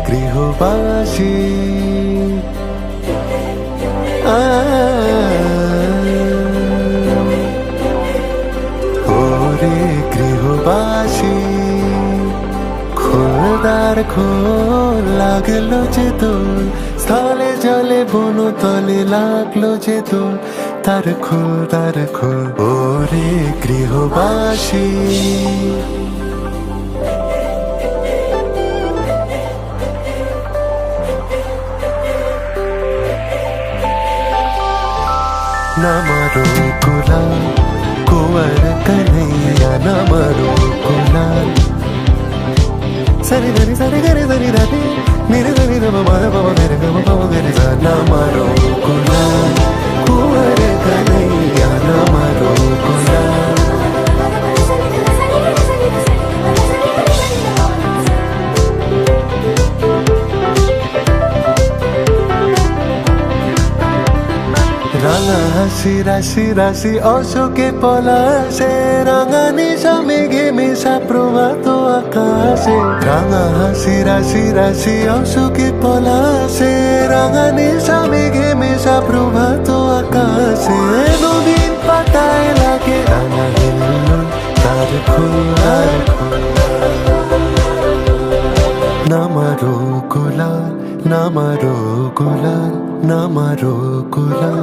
গৃহবাসী ওরে গৃহবাসী খোলদার খোল লাগলো যে তোর স্থলে জলে বনতলে লাগলো যে তোর তার খোল ওরে গৃহবাসী नमरो गुलाल कुंवर कन्हैया नमरो गुलाल सरी धरी सरी गरे सरी धरी मेरे धरी ध म ध प म मेरे ग म प म गरे सा नमरो गुलाल कुंवर कन्हैया नमरो गुलाल রাঙা হাসি রাশি রাশি অশোকে পলাশে রাঙা নিশা মেঘে মেশা প্রভাত আকাশে রাঙা হাসি রাশি রাশি অশোকে পলাশে রাঙা নিশা মেঘে মেশা প্রভাত আকাশে নদীর পাতায় লাগে রাঙা হিল্লো তার খোলার নামারো গোলাল নামারো গোলাল নামারো গোলাল